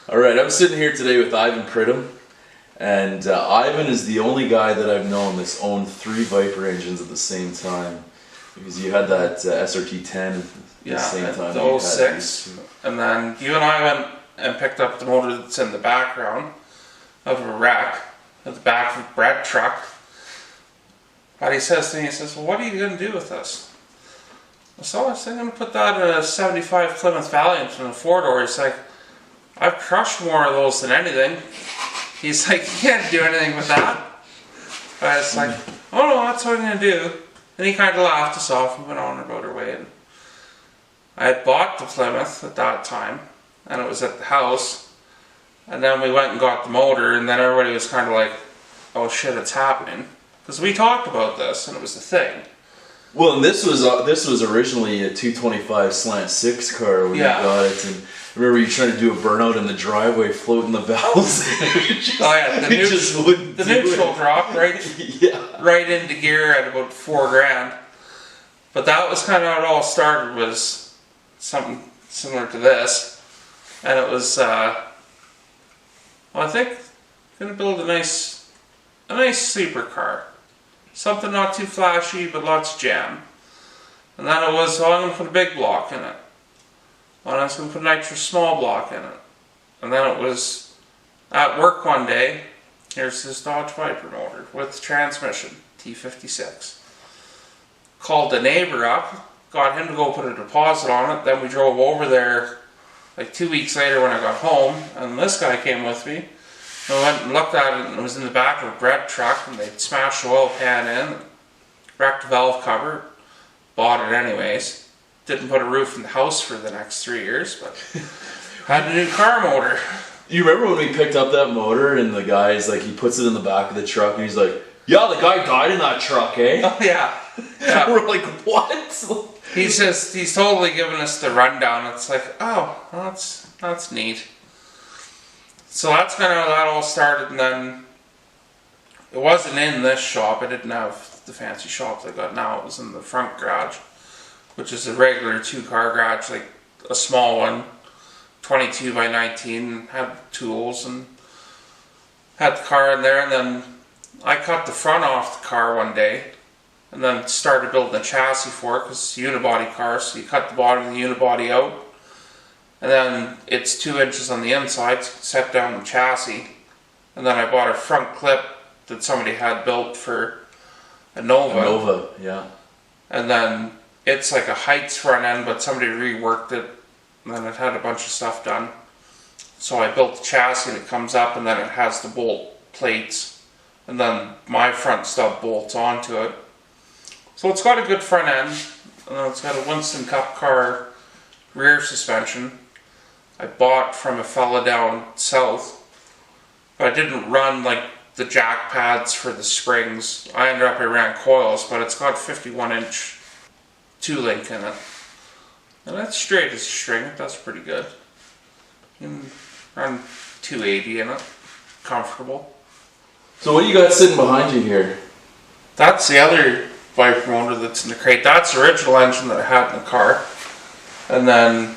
All right, I'm sitting here today with Pridham, and Ivan is the only guy that I've known that's owned 3 Viper engines at the same time. Because you had that SRT10 at the same time. The 06, and then you and I went and picked up the motor that's in the background of a rack at the back of Brett's truck. But he says to me, well, what are you going to do with this? So I said, I'm going to put that in a 75 Plymouth Valiant in a 4-door. He's like, I've crushed more of those than anything. He's like, you can't do anything with that. But I was like, oh no, that's what I'm going to do. And he kind of laughed us off and went on about our way. And I had bought the Plymouth at that time, and it was at the house. And then we went and got the motor, and then everybody was kind of like, oh shit, it's happening. Because we talked about this, and it was a thing. Well, and this was originally a 225 slant 6 car when you got it, and I remember you trying to do a burnout in the driveway, floating the valves. The neutral drop right into gear at about $4,000. But that was kind of how it all started. Was something similar to this, and it was I think going to build a nice supercar. Something not too flashy, but lots of jam. And then it was, I'm going to put a big block in it. And I was going to put a nitrous small block in it. And then it was, at work one day, here's this Dodge Viper motor with transmission, T56. Called the neighbor up, got him to go put a deposit on it. Then we drove over there like 2 weeks later when I got home, and this guy came with me. I went and looked at it, and it was in the back of a bread truck, and they'd smashed the oil pan in, wrecked the valve cover, bought it anyways. Didn't put a roof in the house for the next 3 years, but had a new car motor. You remember when we picked up that motor, and the guy's like, he puts it in the back of the truck, and he's like, yeah, the guy died in that truck, eh? Oh, yeah. We're like, what? He's totally giving us the rundown. It's like, oh, that's neat. So that's kind of how that all started, and then it wasn't in this shop. I didn't have the fancy shop that I got now. It was in the front garage, which is a regular 2-car garage, like a small one, 22 by 19, had tools and had the car in there. And then I cut the front off the car one day and then started building a chassis for it, because it's a unibody car, so you cut the bottom of the unibody out. And then it's 2 inches on the inside, so set down the chassis. And then I bought a front clip that somebody had built for a Nova. A Nova, yeah. And then it's like a Heights front end, but somebody reworked it, and then it had a bunch of stuff done. So I built the chassis, and it comes up, and then it has the bolt plates. And then my front stub bolts onto it. So it's got a good front end, and then it's got a Winston Cup car rear suspension. I bought from a fella down south, but I didn't run like the jack pads for the springs. I ran coils, but it's got 51-inch 2-link in it, and that's straight as a string. That's pretty good. You can run 280 in it, comfortable. So what do you got sitting behind you here? That's the other Viper motor that's in the crate. That's the original engine that I had in the car, and then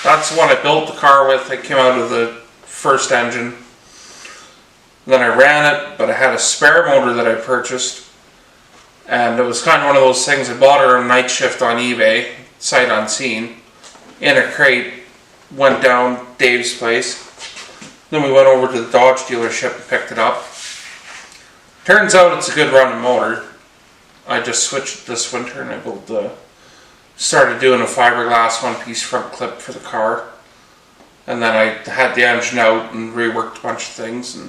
that's the one I built the car with. It came out of the first engine. Then I ran it, but I had a spare motor that I purchased. And it was kind of one of those things, I bought it on night shift on eBay, sight unseen, in a crate, went down Dave's place. Then we went over to the Dodge dealership and picked it up. Turns out it's a good running motor. I just switched it this winter, and I started doing a fiberglass 1-piece front clip for the car, and then I had the engine out and reworked a bunch of things, and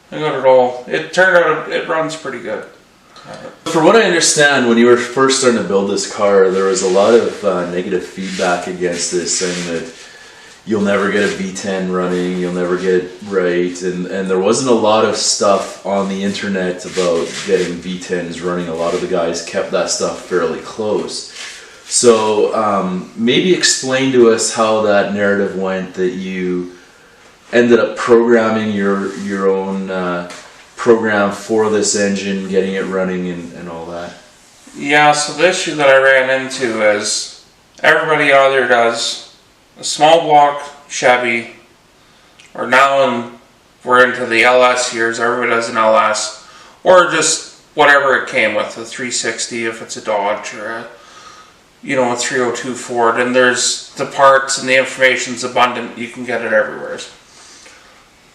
I got it all. It turned out it runs pretty good. From what I understand, when you were first starting to build this car, there was a lot of negative feedback against this, saying that you'll never get a V10 running, you'll never get it right, and there wasn't a lot of stuff on the internet about getting V10s running. A lot of the guys kept that stuff fairly close. So maybe explain to us how that narrative went, that you ended up programming your own program for this engine, getting it running and all that. Yeah, so the issue that I ran into is everybody either does a small block Chevy or now we're into the LS years, everybody does an LS, or just whatever it came with, a 360 if it's a Dodge, or a 302 Ford, and there's the parts and the information's abundant, you can get it everywhere.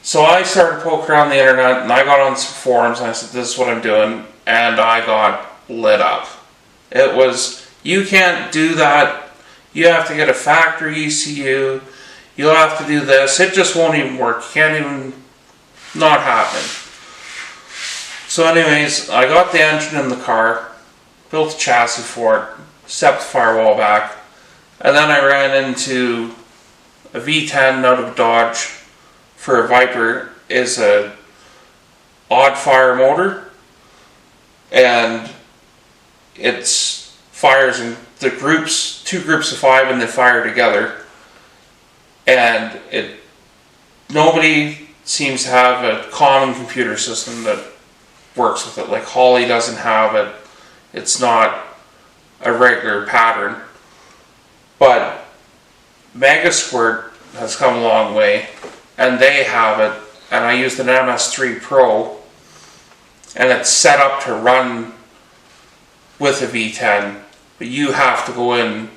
So I started poking around the internet, and I got on some forums, and I said, this is what I'm doing, and I got lit up. It was, you can't do that, you have to get a factory ECU, you'll have to do this, it just won't even work, you can't even, not happen. So anyways, I got the engine in the car, built a chassis for it, stepped the firewall back, and then I ran into a V10 out of Dodge for a Viper. Is a odd fire motor, and it's fires in the groups, 2 groups of 5, and they fire together, and nobody seems to have a common computer system that works with it. Like Holly doesn't have it, it's not a regular pattern, but Megasquirt has come a long way, and they have it, and I used an MS3 Pro, and it's set up to run with a V10, but you have to go in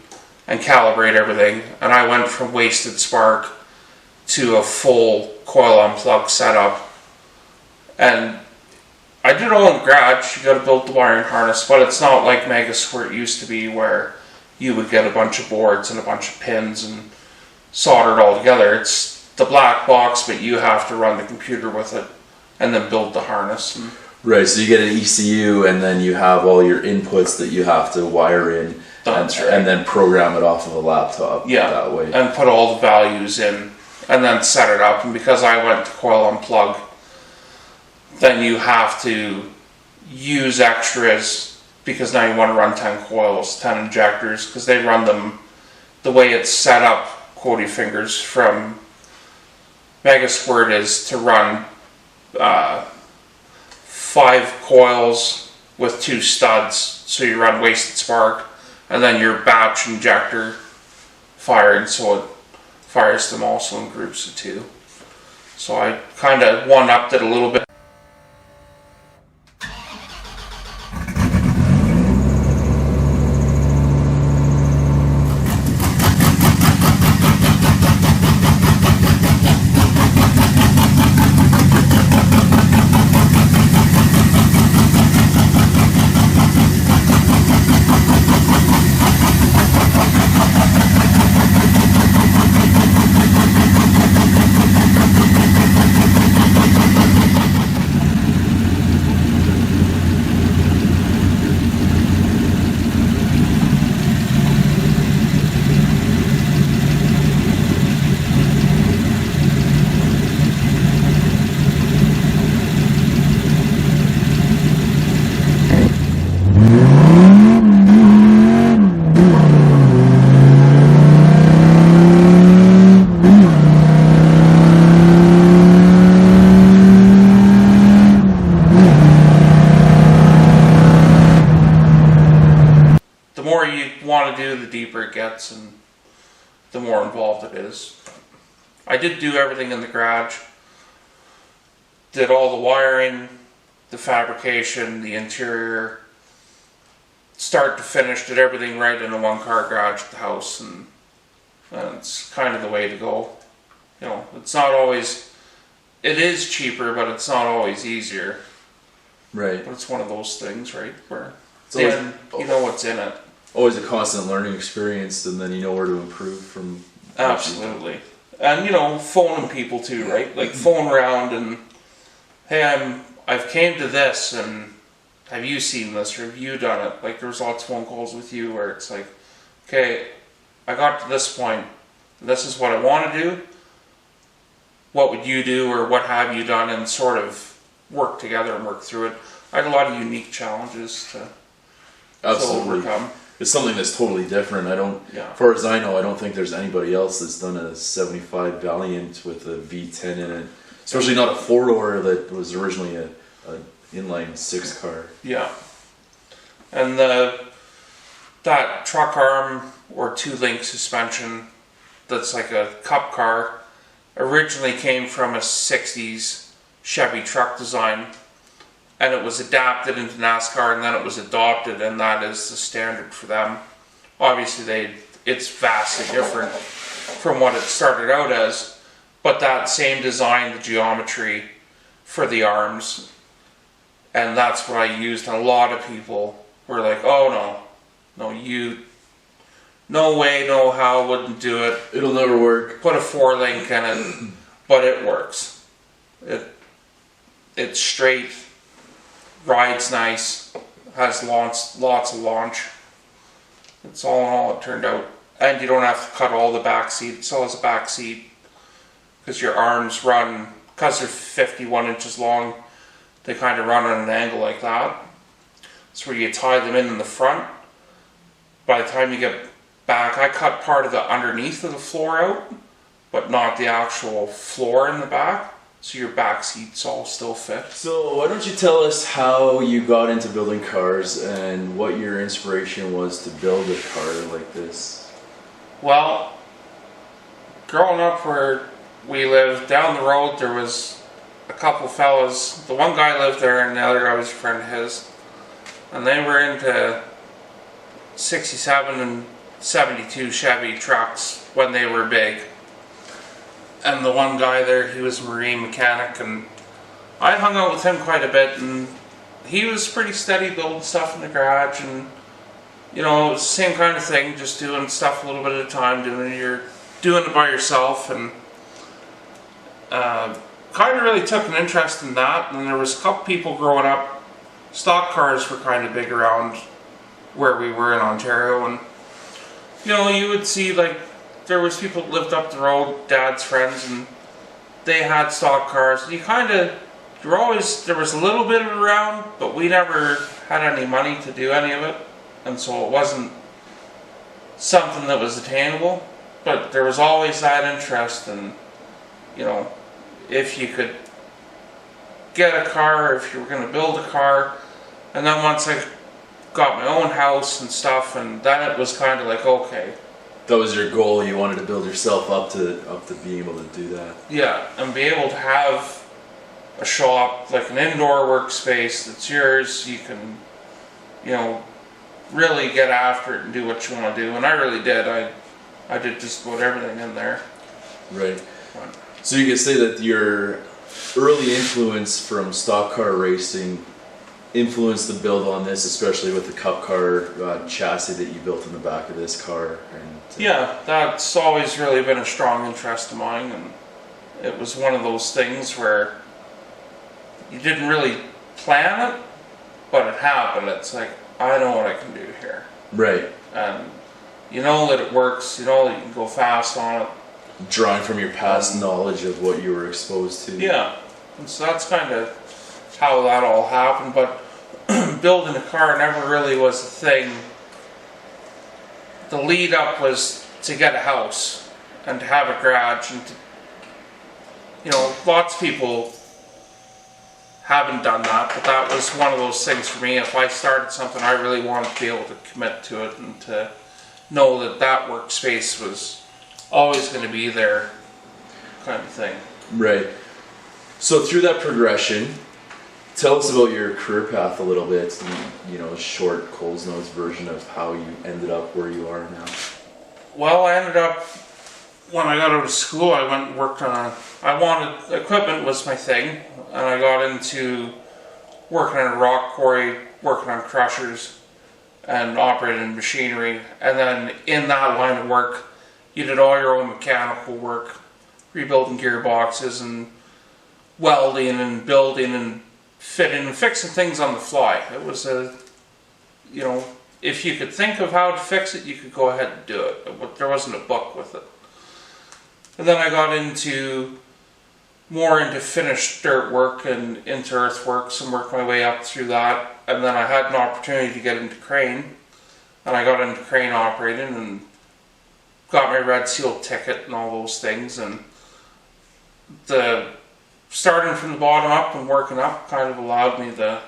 and calibrate everything, and I went from wasted spark to a full coil unplug setup, and I did it all in the garage. You got to build the wiring harness, but it's not like Megasquirt used to be, where you would get a bunch of boards and a bunch of pins and solder it all together. It's the black box, but you have to run the computer with it and then build the harness. Right, so you get an ECU, and then you have all your inputs that you have to wire in, and then program it off of a laptop. Yeah, that way, and put all the values in, and then set it up. And because I went to coil unplug, then you have to use extras, because now you want to run 10 coils, 10 injectors, because they run them the way it's set up. Quoty fingers from Megasquirt is to run 5 coils with 2 studs, so you run wasted spark, and then your batch injector firing, so it fires them also in groups of 2. So I kind of one-upped it a little bit. The more you want to do, the deeper it gets, and the more involved it is. I did do everything in the garage. Did all the wiring, the fabrication, the interior, start to finish, did everything right in a 1-car garage at the house, and it's kind of the way to go. It's not always, it is cheaper, but it's not always easier. right? But it's one of those things, right, where It's always, then you know what's in it. always a constant learning experience, and then you know where to improve from. Absolutely. And phoning people too, right? Like phone around and, hey, I've came to this, and have you seen this, or have you done it? Like there's lots of phone calls with you where it's like, okay, I got to this point, this is what I want to do, what would you do, or what have you done, and sort of work together and work through it. I had a lot of unique challenges to overcome. It's something that's totally different. As far as I know, I don't think there's anybody else that's done a 75 Valiant with a V10 in it. Especially not a 4-door that was originally a inline 6 car. Yeah. And that truck arm or 2-link suspension that's like a cup car, originally came from a 60s Chevy truck design, and it was adapted into NASCAR, and then it was adopted, and that is the standard for them. Obviously, it's vastly different from what it started out as, but that same design, the geometry for the arms, and that's what I used. And a lot of people were like, "Oh no, no way, no how, wouldn't do it. It'll never work. Put a 4-link in it," but it works. It's straight, rides nice, has lots of launch. It's all in all, it turned out. And you don't have to cut all the back seat. It still has a back seat because your arms run, because they're 51 inches long, they kind of run on an angle like that. It's where you tie them in the front. By the time you get back, I cut part of the underneath of the floor out, but not the actual floor in the back. So your back seats all still fit. So why don't you tell us how you got into building cars and what your inspiration was to build a car like this? Well, growing up where we lived, down the road there was a couple fellas. The one guy lived there and the other guy was a friend of his. And they were into 67 and 72 Chevy trucks when they were big. And the one guy there, he was a marine mechanic, and I hung out with him quite a bit, and he was pretty steady building stuff in the garage, and you know, it was the same kind of thing, just doing stuff a little bit at a time, doing it by yourself, and kind of really took an interest in that. And there was a couple people growing up, stock cars were kind of big around where we were in Ontario, and you know, you would see like there was people that lived up the road, Dad's friends, and they had stock cars. And there was a little bit of it around, but we never had any money to do any of it, and so it wasn't something that was attainable. But there was always that interest, and you know, if you could get a car, if you were going to build a car. And then once I got my own house and stuff, and then it was kind of like, okay. That was your goal. You wanted to build yourself up to being able to do that. Yeah, and be able to have a shop, like an indoor workspace that's yours. You can, you know, really get after it and do what you want to do. And I really did. I did just about everything in there. Right. So you can say that your early influence from stock car racing influenced the build on this, especially with the cup car chassis that you built in the back of this car. And yeah, that's always really been a strong interest of mine, and it was one of those things where you didn't really plan it, but it happened. It's like, I know what I can do here. Right. And you know that it works, you know that you can go fast on it. Drawing from your past knowledge of what you were exposed to. Yeah, and so that's kind of how that all happened. But building a car never really was a thing. The lead up was to get a house and to have a garage, and to, you know, lots of people haven't done that, but that was one of those things for me. If I started something, I really wanted to be able to commit to it and to know that that workspace was always going to be there, kind of thing. Right. So through that progression, tell us about your career path a little bit, you know, short Coles Notes version of how you ended up where you are now. Well, I ended up, when I got out of school, I went and worked on equipment was my thing, and I got into working in a rock quarry, working on crushers, and operating machinery. And then in that line of work, you did all your own mechanical work, rebuilding gearboxes and welding and building and fitting and fixing things on the fly. It was you know, if you could think of how to fix it, you could go ahead and do it. There wasn't a book with it. And then I got more into finished dirt work and into earthworks and worked my way up through that. And then I had an opportunity to get into crane, and I got into crane operating and got my red seal ticket and all those things. And starting from the bottom up and working up kind of allowed me the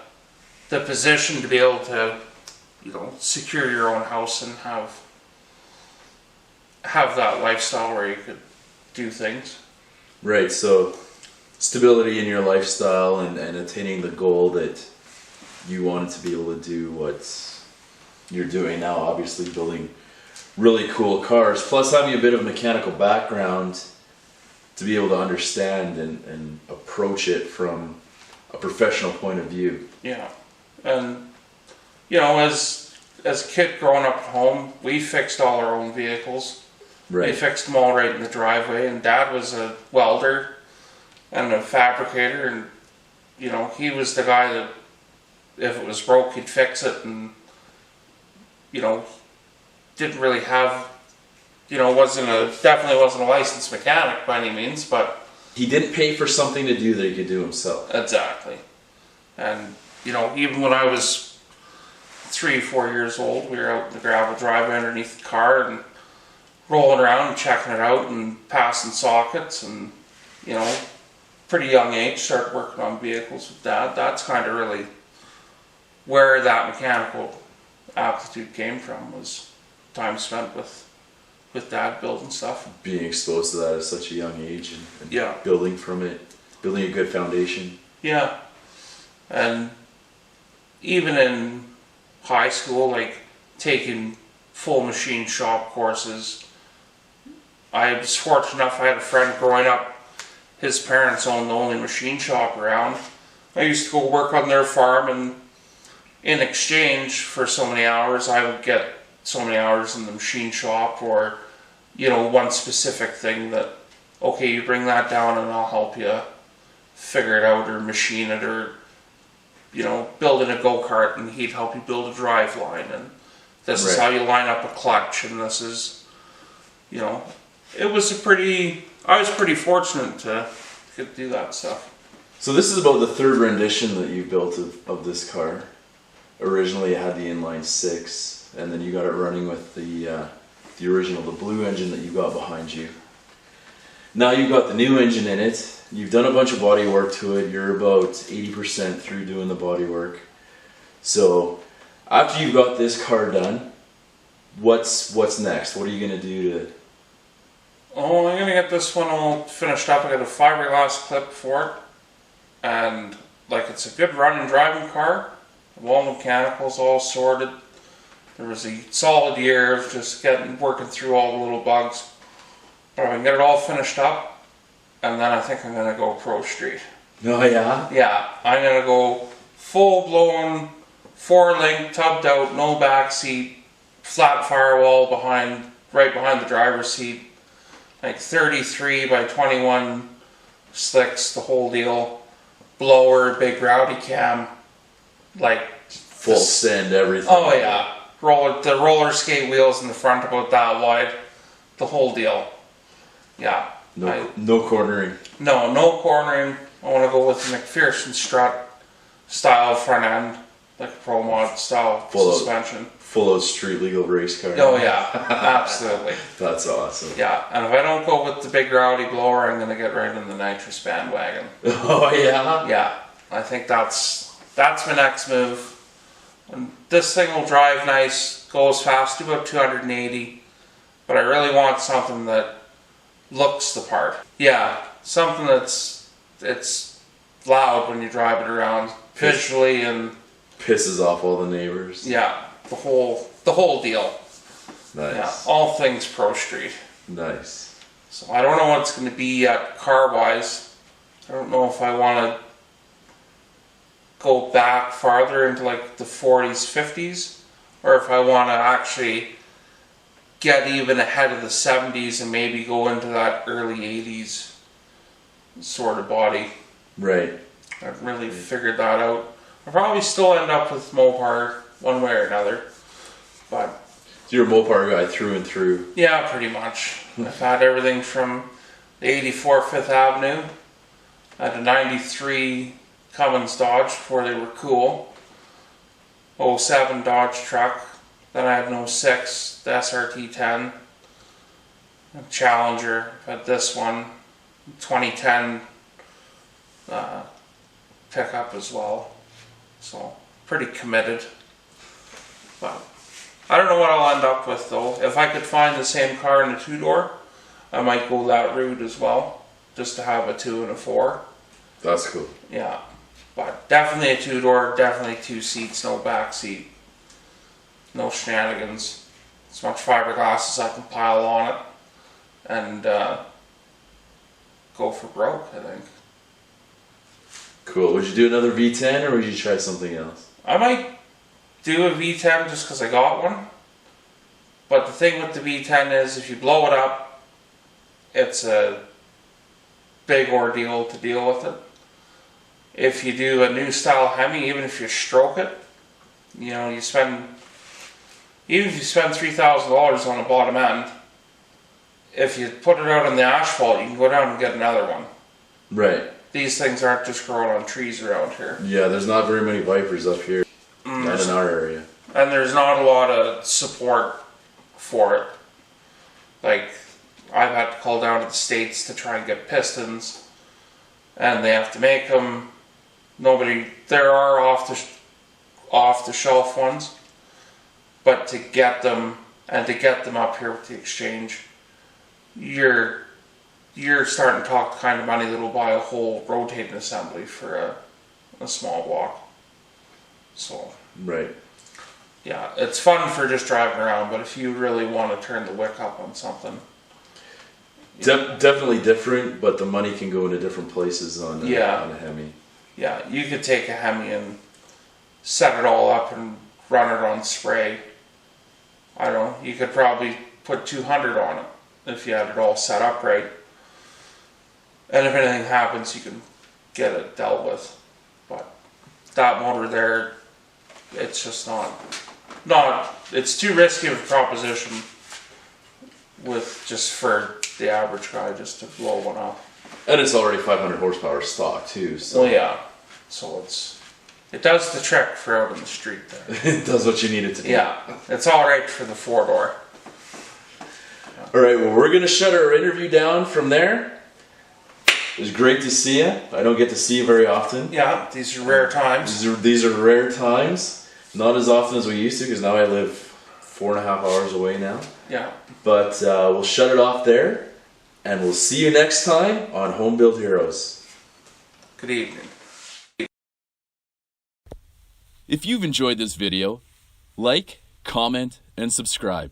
position to be able to, you know, secure your own house and have that lifestyle where you could do things. Right, so stability in your lifestyle and attaining the goal that you wanted to be able to do what you're doing now, obviously building really cool cars, plus having a bit of a mechanical background to be able to understand and approach it from a professional point of view. Yeah, and you know, as a kid growing up at home, we fixed all our own vehicles. Right. We fixed them all right in the driveway, and Dad was a welder and a fabricator, and you know, he was the guy that if it was broke, he'd fix it, and you know, didn't really have, you know, definitely wasn't a licensed mechanic by any means, but He didn't pay for something to do that he could do himself. exactly. And you know, even when I was 3-4 years old, we were out in the gravel driveway underneath the car and rolling around and checking it out and passing sockets, and you know, pretty young age started working on vehicles with Dad. That's kind of really where that mechanical aptitude came from, was time spent with Dad building stuff. Being exposed to that at such a young age and Yeah. building from it, building a good foundation. Yeah. And even in high school, like taking full machine shop courses, I was fortunate enough, I had a friend growing up, his parents owned the only machine shop around. I used to go work on their farm, and in exchange for so many hours, I would get so many hours in the machine shop, or, you know, one specific thing that, okay, you bring that down and I'll help you figure it out or machine it, or, you know, building a go-kart and he'd help you build a drive line, and this is Right. how you line up a clutch, and this is, you know, I was pretty fortunate to get to do that stuff. So this is about the third rendition that you built of this car. Originally it had the inline 6, and then you got it running with the original, the blue engine that you got behind you. Now you've got the new engine in it. You've done a bunch of body work to it. You're about 80% through doing the body work. So after you've got this car done, what's next? What are you going to do to... Oh, I'm gonna get this one all finished up. I got a fiberglass clip for it, and like, it's a good running driving car. All mechanicals all sorted. There was a solid year of just working through all the little bugs. But I can get it all finished up, and then I think I'm gonna go Pro Street. Oh yeah? Yeah, I'm gonna go full blown 4-link, tubbed out, no back seat, flat firewall right behind the driver's seat. Like 33 by 21 slicks, the whole deal. Blower, big rowdy cam, like Full send, everything. oh yeah, the roller skate wheels in the front about that wide, the whole deal. Yeah. No cornering. No cornering. I want to go with the McPherson strut style front end, like a Pro Mod style suspension. Full of street legal race car. Oh yeah, absolutely. That's awesome. Yeah, and if I don't go with the big rowdy blower, I'm gonna get right in the nitrous bandwagon. Oh yeah? Yeah, I think that's my next move. And this thing will drive nice, goes fast, do about 280, but I really want something that looks the part. Yeah, something it's loud when you drive it around visually, and Pisses off all the neighbors. yeah, the whole deal. Nice. Yeah, all things Pro Street. Nice. So I don't know what it's going to be yet car-wise. I don't know if I want to go back farther into like the 40s, 50s, or if I want to actually get even ahead of the 70s and maybe go into that early 80s sort of body. Right. I haven't really figured that out. I'll probably still end up with Mopar one way or another, but So you're a Mopar guy through and through. yeah, pretty much. I've had everything from the 84 Fifth Avenue. I had a 93 Cummins Dodge before they were cool. 07 Dodge truck. Then I had an 06, the SRT10. A Challenger. I've had this one. 2010 pickup as well. So, pretty committed. But I don't know what I'll end up with though. If I could find the same car in a 2-door, I might go that route as well. just to have a 2 and a 4. That's cool. Yeah, but definitely a 2-door, definitely 2 seats, no back seat, no shenanigans. As much fiberglass as I can pile on it, and go for broke, I think. Cool. Would you do another V10 or would you try something else? I might do a V10 just because I got one. But the thing with the V10 is if you blow it up, it's a big ordeal to deal with it. If you do a new style Hemi, even if you stroke it, you know, even if you spend $3,000 on a bottom end, if you put it out on the asphalt, you can go down and get another one. Right. These things aren't just growing on trees around here. Yeah, there's not very many Vipers up here. Not in our area. And there's not a lot of support for it. Like, I've had to call down to the States to try and get pistons, and they have to make them. There are off the shelf ones, but to get them up here with the exchange, you're starting to talk the kind of money that'll buy a whole rotating assembly for a small block. So right. Yeah, it's fun for just driving around, but if you really want to turn the wick up on something, definitely different, but the money can go into different places on a Hemi. Yeah, you could take a Hemi and set it all up and run it on spray. I don't know, you could probably put 200 on it if you had it all set up right. And if anything happens, you can get it dealt with. But that motor there, it's just it's too risky of a proposition for the average guy just to blow one up. And it's already 500 horsepower stock too. So. Well, yeah. So it does the trick for out in the street there. It does what you need it to do. Yeah, it's all right for the 4-door. Yeah. All right, well, we're going to shut our interview down from there. It was great to see you. I don't get to see you very often. Yeah, these are rare times. These are rare times. Not as often as we used to, because now I live 4.5 hours away now. Yeah. But we'll shut it off there, and we'll see you next time on Home Build Heroes. Good evening. If you've enjoyed this video, like, comment, and subscribe.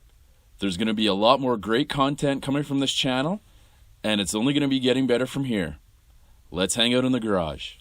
There's going to be a lot more great content coming from this channel, and it's only going to be getting better from here. Let's hang out in the garage.